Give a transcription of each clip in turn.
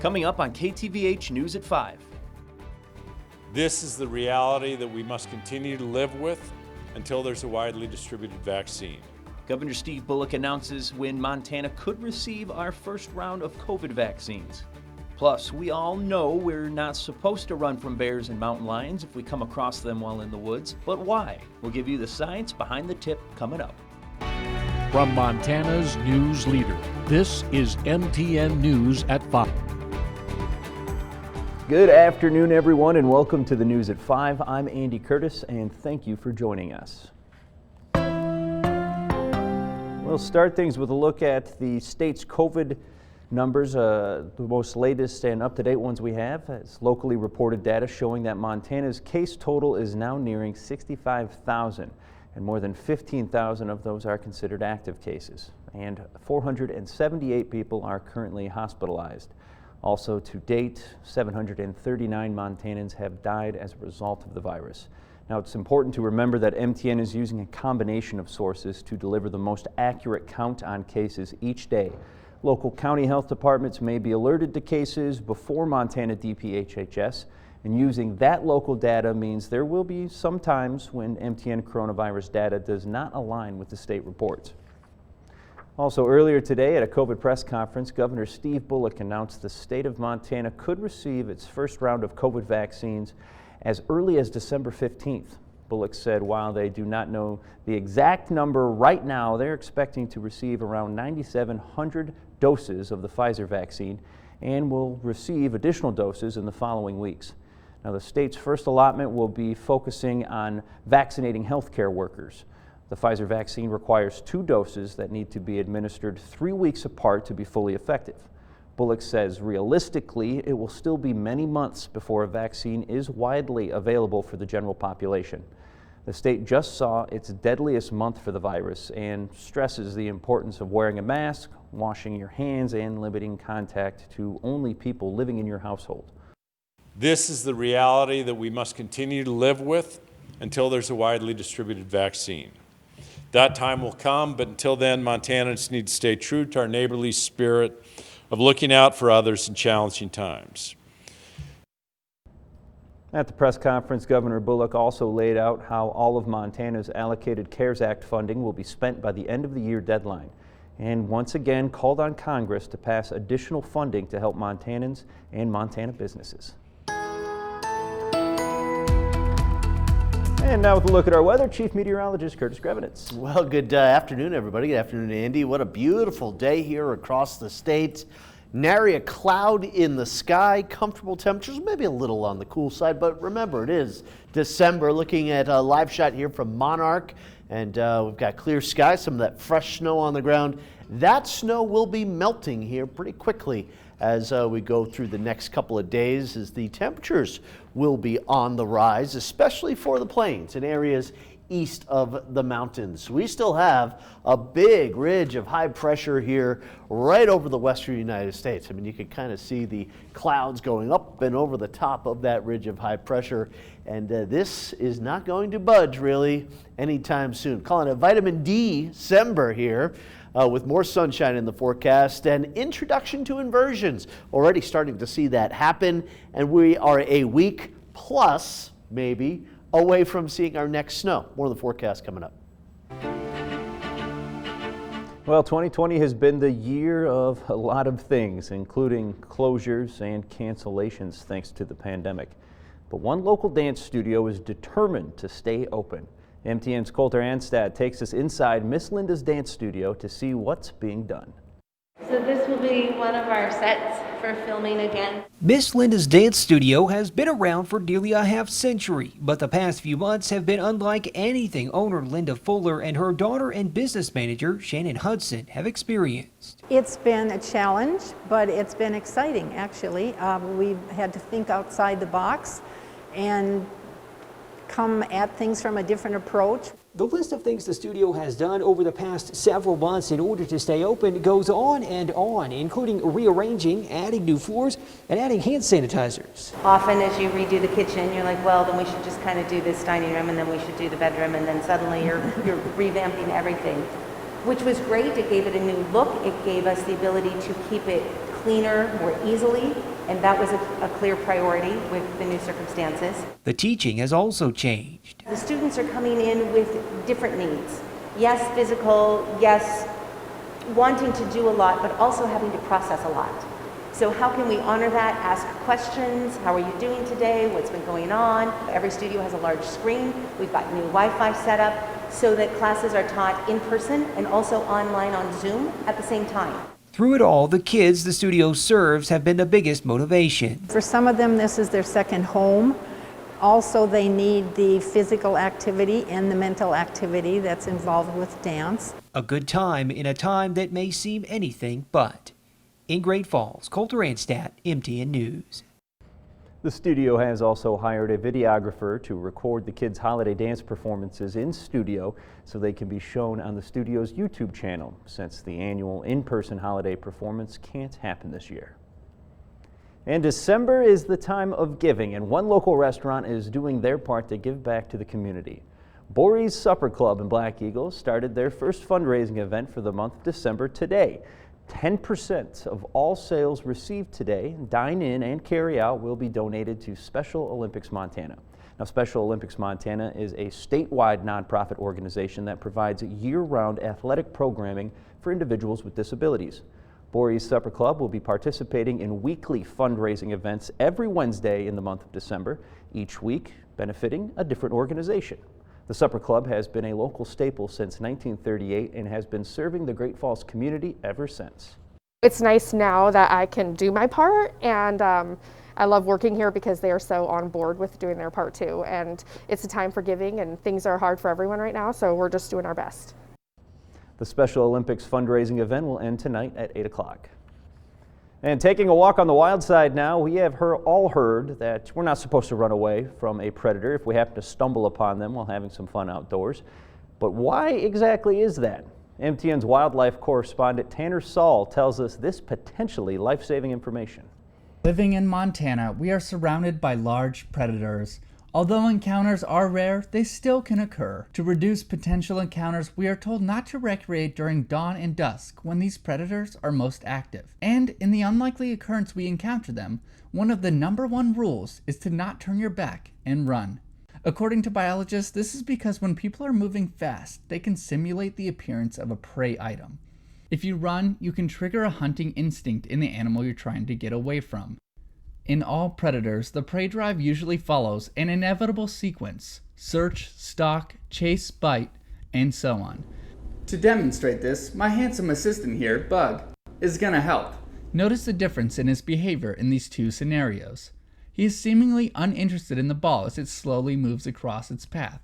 Coming up on KTVH News at 5. This is the reality that we must continue to live with until there's a widely distributed vaccine. Governor Steve Bullock announces when Montana could receive our first round of COVID vaccines. Plus, we all know we're not supposed to run from bears and mountain lions if we come across them while in the woods. But why? We'll give you the science behind the tip coming up. From Montana's news leader, this is MTN News at 5. Good afternoon, everyone, and welcome to the News at 5. I'm Andy Curtis, and thank you for joining us. We'll start things with a look at the state's COVID numbers, the most latest and up-to-date ones we have. It's locally reported data showing that Montana's case total is now nearing 65,000, and more than 15,000 of those are considered active cases, and 478 people are currently hospitalized. Also, to date, 739 Montanans have died as a result of the virus. Now, it's important to remember that MTN is using a combination of sources to deliver the most accurate count on cases each day. Local county health departments may be alerted to cases before Montana DPHHS, and using that local data means there will be some times when MTN coronavirus data does not align with the state reports. Also earlier today at a COVID press conference, Governor Steve Bullock announced the state of Montana could receive its first round of COVID vaccines as early as December 15th. Bullock said while they do not know the exact number right now, they're expecting to receive around 9,700 doses of the Pfizer vaccine and will receive additional doses in the following weeks. Now, the state's first allotment will be focusing on vaccinating healthcare workers. The Pfizer vaccine requires 2 doses that need to be administered 3 weeks apart to be fully effective. Bullock says realistically, it will still be many months before a vaccine is widely available for the general population. The state just saw its deadliest month for the virus and stresses the importance of wearing a mask, washing your hands, and limiting contact to only people living in your household. This is the reality that we must continue to live with until there's a widely distributed vaccine. That time will come, but until then, Montanans need to stay true to our neighborly spirit of looking out for others in challenging times. At the press conference, Governor Bullock also laid out how all of Montana's allocated CARES Act funding will be spent by the end of the year deadline, and once again called on Congress to pass additional funding to help Montanans and Montana businesses. And now with a look at our weather, Chief Meteorologist Curtis Grevenitz. Well, good afternoon, everybody. Good afternoon, Andy. What a beautiful day here across the state. Nary a cloud in the sky, comfortable temperatures, maybe a little on the cool side, but remember, it is December. Looking at a live shot here from Monarch, and we've got clear skies, some of that fresh snow on the ground. That snow will be melting here pretty quickly as we go through the next couple of days, as the temperatures will be on the rise, especially for the plains and areas east of the mountains. We still have a big ridge of high pressure here right over the western United States. I mean, you can kind of see the clouds going up and over the top of that ridge of high pressure, and this is not going to budge really anytime soon. Calling it vitamin D December here. With more sunshine in the forecast and introduction to inversions. Already starting to see that happen, and we are a week plus, maybe, away from seeing our next snow. More of the forecast coming up. Well, 2020 has been the year of a lot of things, including closures and cancellations thanks to the pandemic. But one local dance studio is determined to stay open. MTN's Coulter Anstad takes us inside Miss Linda's dance studio to see what's being done. So this will be one of our sets for filming again. Miss Linda's dance studio has been around for nearly a half century, but the past few months have been unlike anything owner Linda Fuller and her daughter and business manager Shannon Hudson have experienced. It's been a challenge, but it's been exciting actually. We've had to think outside the box and come at things from a different approach. The list of things the studio has done over the past several months in order to stay open goes on and on, including rearranging, adding new floors, and adding hand sanitizers. Often as you redo the kitchen, you're like, well, then we should just kind of do this dining room, and then we should do the bedroom, and then suddenly you're revamping everything. which was great. It gave it a new look. It gave us the ability to keep it cleaner more easily, and that was a clear priority with the new circumstances. The teaching has also changed. The students are coming in with different needs. Yes, physical, yes, wanting to do a lot, but also having to process a lot. So how can we honor that, ask questions, how are you doing today, what's been going on? Every studio has a large screen. We've got new Wi-Fi set up so that classes are taught in person and also online on Zoom at the same time. Through it all, the kids the studio serves have been the biggest motivation. For some of them, this is their second home. Also, they need the physical activity and the mental activity that's involved with dance. A good time in a time that may seem anything but. In Great Falls, Colter Anstadt, MTN News. The studio has also hired a videographer to record the kids' holiday dance performances in studio so they can be shown on the studio's YouTube channel, since the annual in-person holiday performance can't happen this year. And December is the time of giving, and one local restaurant is doing their part to give back to the community. Borey's Supper Club in Black Eagle started their first fundraising event for the month of December today. 10% of all sales received today, dine-in and carry-out, will be donated to Special Olympics Montana. Now, Special Olympics Montana is a statewide nonprofit organization that provides year-round athletic programming for individuals with disabilities. Borey's Supper Club will be participating in weekly fundraising events every Wednesday in the month of December, each week benefiting a different organization. The Supper Club has been a local staple since 1938 and has been serving the Great Falls community ever since. It's nice now that I can do my part, and I love working here because they are so on board with doing their part too. And it's a time for giving, and things are hard for everyone right now, so we're just doing our best. The Special Olympics fundraising event will end tonight at 8 o'clock. And taking a walk on the wild side now, we have all heard that we're not supposed to run away from a predator if we happen to stumble upon them while having some fun outdoors. But why exactly is that? MTN's wildlife correspondent Tanner Saul tells us this potentially life-saving information. Living in Montana, we are surrounded by large predators. Although encounters are rare, they still can occur. To reduce potential encounters, we are told not to recreate during dawn and dusk when these predators are most active. And in the unlikely occurrence we encounter them, one of the #1 rules is to not turn your back and run. According to biologists, this is because when people are moving fast, they can simulate the appearance of a prey item. If you run, you can trigger a hunting instinct in the animal you're trying to get away from. In all predators, the prey drive usually follows an inevitable sequence: search, stalk, chase, bite, and so on. To demonstrate this, my handsome assistant here, Bug, is gonna help. Notice the difference in his behavior in these two scenarios. He is seemingly uninterested in the ball as it slowly moves across its path.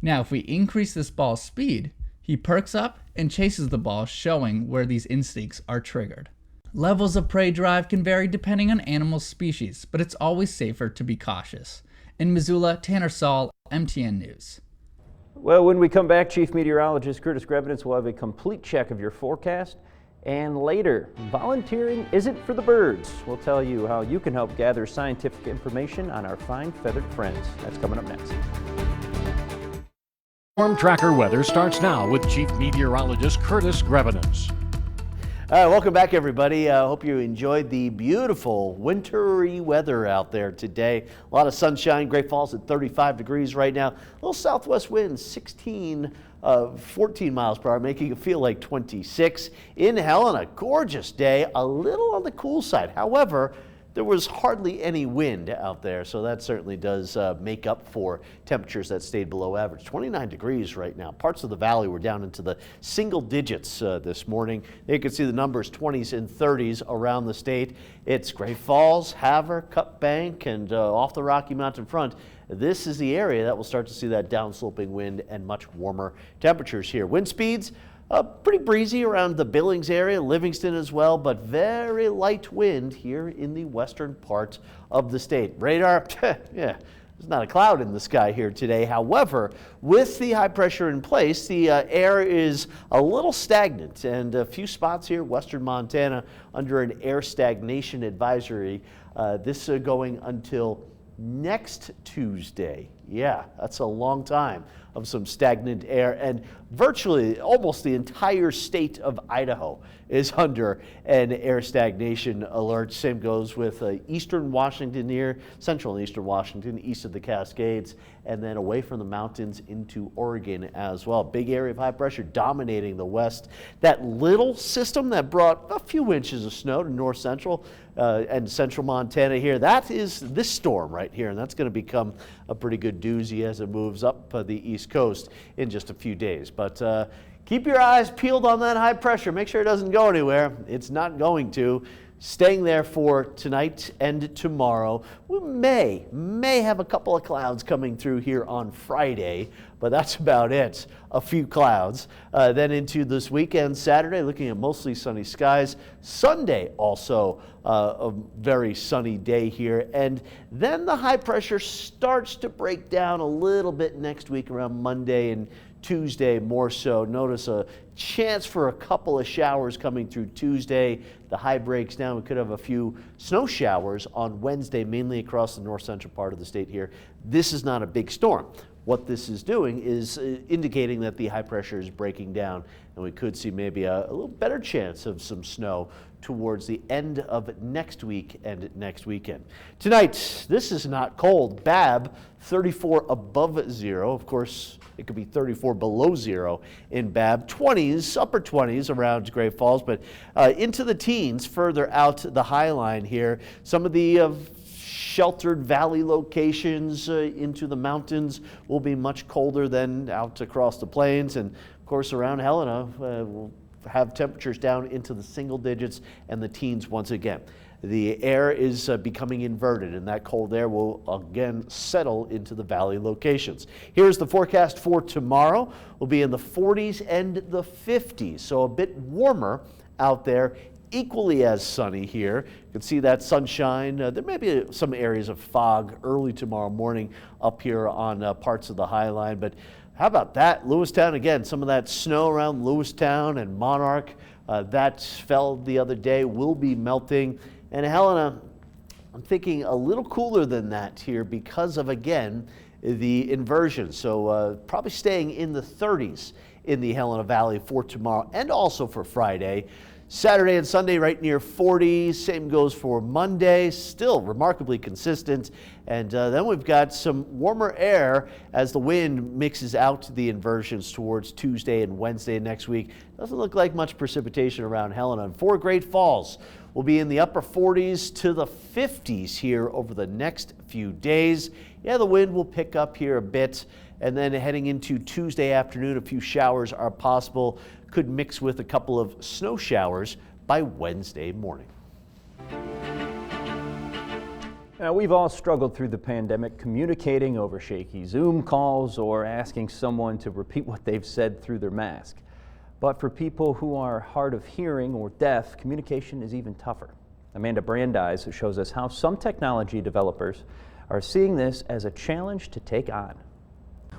Now, if we increase this ball's speed, he perks up and chases the ball, showing where these instincts are triggered. Levels of prey drive can vary depending on animal species, but it's always safer to be cautious. In Missoula, Tanner Saul, MTN News. Well, when we come back, Chief Meteorologist Curtis Grebenitz will have a complete check of your forecast. And later, volunteering isn't for the birds. We'll tell you how you can help gather scientific information on our fine feathered friends. That's coming up next. Storm Tracker weather starts now with Chief Meteorologist Curtis Grebenitz. Welcome back, everybody. I hope you enjoyed the beautiful wintry weather out there today. A lot of sunshine. Great Falls at 35 degrees right now. A little southwest wind, 14 miles per hour, making it feel like 26. In Helena, gorgeous day, a little on the cool side. However, there was hardly any wind out there, so that certainly does make up for temperatures that stayed below average. 29 degrees right now. Parts of the valley were down into the single digits this morning. You can see the numbers 20s and 30s around the state. It's Great Falls, Havre, Cut Bank, and off the Rocky Mountain front. This is the area that will start to see that downsloping wind and much warmer temperatures here. Wind speeds pretty breezy around the Billings area, Livingston as well, but very light wind here in the western part of the state. Radar, yeah, there's not a cloud in the sky here today. However, with the high pressure in place, the air is a little stagnant, and a few spots here, western Montana, under an air stagnation advisory. This going until next Tuesday. Yeah, that's a long time of some stagnant air, and virtually almost the entire state of Idaho is under an air stagnation alert. Same goes with eastern Washington here, central and eastern Washington, east of the Cascades, and then away from the mountains into Oregon as well. Big area of high pressure dominating the west. That little system that brought a few inches of snow to north central and central Montana here, that is this storm right here, and that's going to become a pretty good doozy as it moves up the east coast in just a few days. But keep your eyes peeled on that high pressure. Make sure it doesn't go anywhere. It's not going to. Staying there for tonight and tomorrow. We may have a couple of clouds coming through here on Friday, but that's about it. A few clouds. Then into this weekend, Saturday, looking at mostly sunny skies. Sunday also a very sunny day here. And then the high pressure starts to break down a little bit next week around Monday and Tuesday more so. Notice a chance for a couple of showers coming through Tuesday. The high breaks down. We could have a few snow showers on Wednesday, mainly across the north central part of the state here. This is not a big storm. What this is doing is indicating that the high pressure is breaking down, and we could see maybe a little better chance of some snow towards the end of next week and next weekend. Tonight, this is not cold. Babb, 34 above zero. Of course, it could be 34 below zero in Babb. 20s, upper 20s around Great Falls, but into the teens further out the high line here. Some of the sheltered valley locations into the mountains will be much colder than out across the plains. And of course, around Helena, we'll have temperatures down into the single digits and the teens once again. The air is becoming inverted, and that cold air will again settle into the valley locations. Here's the forecast for tomorrow. We'll be in the 40s and the 50s, so a bit warmer out there. Equally as sunny here. You can see that sunshine. There may be some areas of fog early tomorrow morning up here on parts of the High Line, but how about that? Lewistown, again, some of that snow around Lewistown and Monarch that fell the other day will be melting. And Helena, I'm thinking a little cooler than that here because of, again, the inversion. So probably staying in the 30s in the Helena Valley for tomorrow and also for Friday. Saturday and Sunday right near 40. Same goes for Monday, still remarkably consistent. And then we've got some warmer air as the wind mixes out the inversions towards Tuesday and Wednesday next week. Doesn't look like much precipitation around Helena. And for Great Falls, we'll be in the upper 40s to the 50s here over the next few days. Yeah, the wind will pick up here a bit. And then heading into Tuesday afternoon, a few showers are possible. Could mix with a couple of snow showers by Wednesday morning. Now, we've all struggled through the pandemic communicating over shaky Zoom calls or asking someone to repeat what they've said through their mask. But for people who are hard of hearing or deaf, communication is even tougher. Amanda Brandeis shows us how some technology developers are seeing this as a challenge to take on.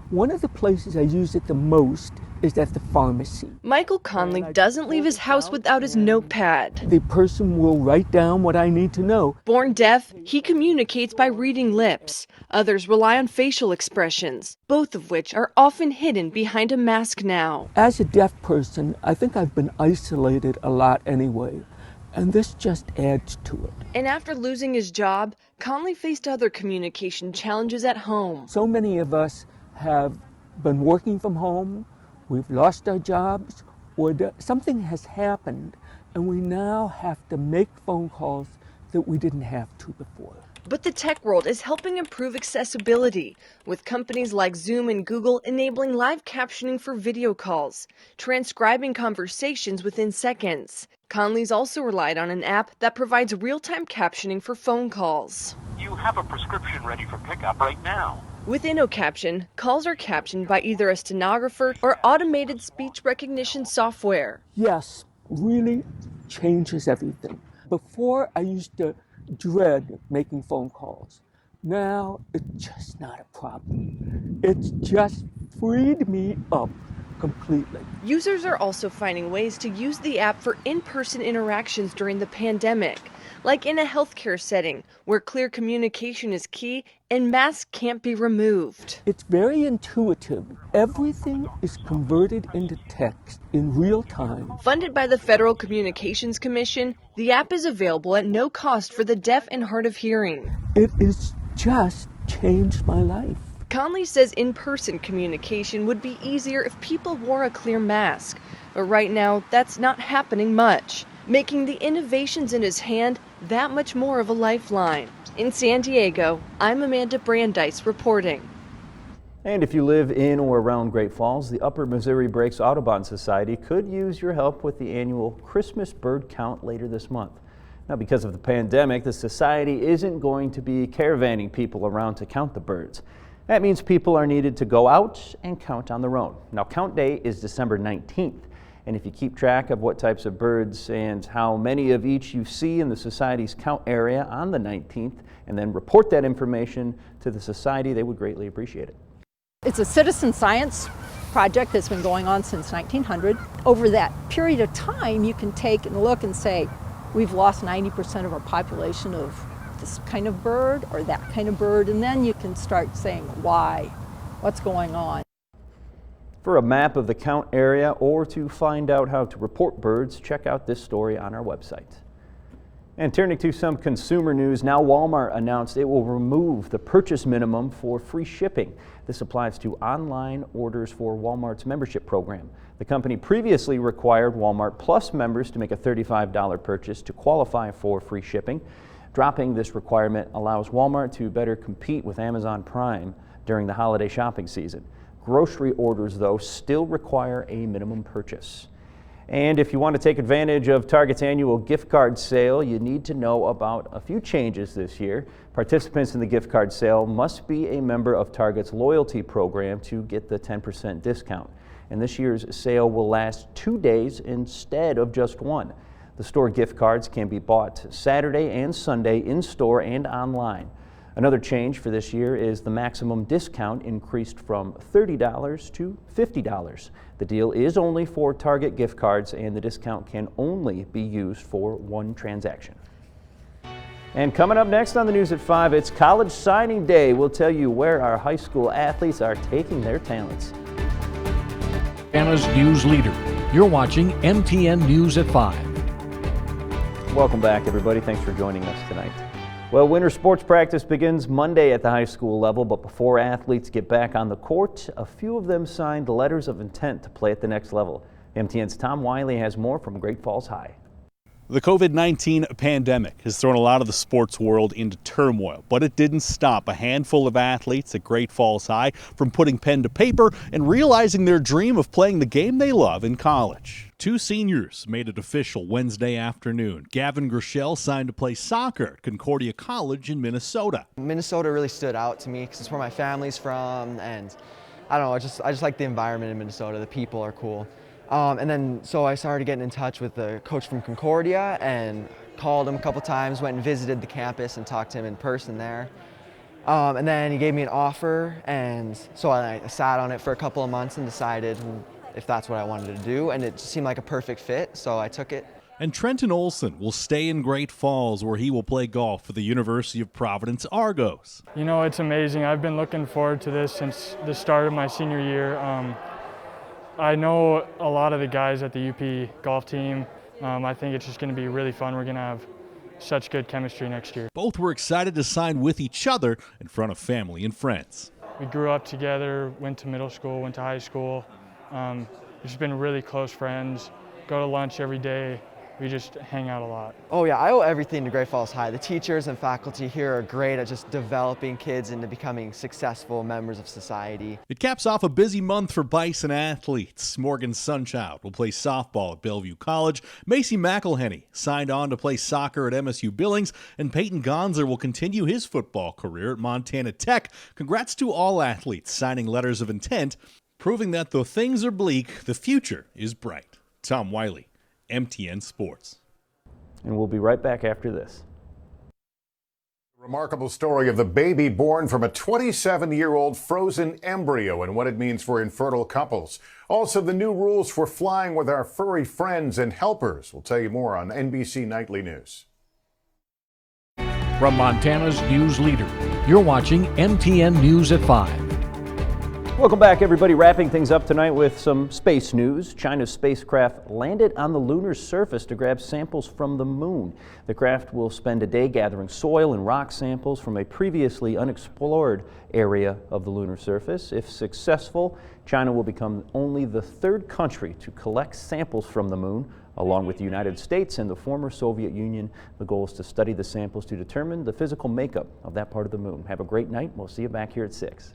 One of the places I use it the most is at the pharmacy. Michael Conley doesn't leave his house without his notepad. The person will write down what I need to know. Born deaf, he communicates by reading lips. Others rely on facial expressions, both of which are often hidden behind a mask now. As a deaf person, I think I've been isolated a lot anyway, and this just adds to it. And after losing his job, Conley faced other communication challenges at home. So many of us have been working from home, we've lost our jobs, or something has happened, and we now have to make phone calls that we didn't have to before. But the tech world is helping improve accessibility, with companies like Zoom and Google enabling live captioning for video calls, transcribing conversations within seconds. Conley's also relied on an app that provides real-time captioning for phone calls. You have a prescription ready for pickup right now. With InnoCaption, calls are captioned by either a stenographer or automated speech recognition software. Yes, really changes everything. Before, I used to dread making phone calls. Now, it's just not a problem. It's just freed me up completely. Users are also finding ways to use the app for in-person interactions during the pandemic, like in a healthcare setting where clear communication is key and masks can't be removed. It's very intuitive. Everything is converted into text in real time. Funded by the Federal Communications Commission, the app is available at no cost for the deaf and hard of hearing. It has just changed my life. Conley says in-person communication would be easier if people wore a clear mask, but right now that's not happening much, making the innovations in his hand that much more of a lifeline. In San Diego, I'm Amanda Brandeis reporting. And if you live in or around Great Falls, the Upper Missouri Breaks Audubon Society could use your help with the annual Christmas bird count later this month. Now, because of the pandemic, the society isn't going to be caravanning people around to count the birds. That means people are needed to go out and count on their own. Now, count day is December 19th, and if you keep track of what types of birds and how many of each you see in the society's count area on the 19th, and then report that information to the society, they would greatly appreciate it. It's a citizen science project that's been going on since 1900. Over that period of time, you can take and look and say, we've lost 90% of our population of this kind of bird or that kind of bird, and then you can start saying why, what's going on. For a map of the count area or to find out how to report birds, check out this story on our website. And turning to some consumer news, now Walmart announced it will remove the purchase minimum for free shipping. This applies to online orders for Walmart's membership program. The company previously required Walmart Plus members to make a $35 purchase to qualify for free shipping. Dropping this requirement allows Walmart to better compete with Amazon Prime during the holiday shopping season. Grocery orders, though, still require a minimum purchase. And if you want to take advantage of Target's annual gift card sale, you need to know about a few changes this year. Participants in the gift card sale must be a member of Target's loyalty program to get the 10% discount. And this year's sale will last 2 days instead of just one. The store gift cards can be bought Saturday and Sunday in-store and online. Another change for this year is the maximum discount increased from $30 to $50. The deal is only for Target gift cards, and the discount can only be used for one transaction. And coming up next on the News at 5, it's College Signing Day. We'll tell you where our high school athletes are taking their talents. Montana's news leader. You're watching MTN News at 5. Welcome back, everybody. Thanks for joining us tonight. Well, winter sports practice begins Monday at the high school level, but before athletes get back on the court, a few of them signed letters of intent to play at the next level. MTN's Tom Wiley has more from Great Falls High. The COVID-19 pandemic has thrown a lot of the sports world into turmoil, but it didn't stop a handful of athletes at Great Falls High from putting pen to paper and realizing their dream of playing the game they love in college. Two seniors made it official Wednesday afternoon. Gavin Grishel signed to play soccer at Concordia College in Minnesota. Minnesota really stood out to me because it's where my family's from, and I don't know, I just like the environment in Minnesota. The people are cool. And then so I started getting in touch with the coach from Concordia and called him a couple times, went and visited the campus and talked to him in person there. And then he gave me an offer, and so I sat on it for a couple of months and decided if that's what I wanted to do, and it just seemed like a perfect fit, so I took it. And Trenton Olson will stay in Great Falls, where he will play golf for the University of Providence Argos. You know, it's amazing. I've been looking forward to this since the start of my senior year. I know a lot of the guys at the UP golf team. I think it's just going to be really fun. We're going to have such good chemistry next year. Both were excited to sign with each other in front of family and friends. We grew up together, went to middle school, went to high school. We've just been really close friends, go to lunch every day. We just hang out a lot. Oh yeah, I owe everything to Great Falls High. The teachers and faculty here are great at just developing kids into becoming successful members of society. It caps off a busy month for Bison athletes. Morgan Sunchild will play softball at Bellevue College. Macy McElhenney signed on to play soccer at MSU Billings, and Peyton Gonzer will continue his football career at Montana Tech. Congrats to all athletes signing letters of intent, proving that though things are bleak, the future is bright. Tom Wiley, MTN Sports. And we'll be right back after this. Remarkable story of the baby born from a 27-year-old frozen embryo and what it means for infertile couples. Also, the new rules for flying with our furry friends and helpers. We'll tell you more on NBC Nightly News. From Montana's news leader, you're watching MTN News at 5. Welcome back, everybody. Wrapping things up tonight with some space news. China's spacecraft landed on the lunar surface to grab samples from the moon. The craft will spend a day gathering soil and rock samples from a previously unexplored area of the lunar surface. If successful, China will become only the third country to collect samples from the moon, along with the United States and the former Soviet Union. The goal is to study the samples to determine the physical makeup of that part of the moon. Have a great night. We'll see you back here at 6.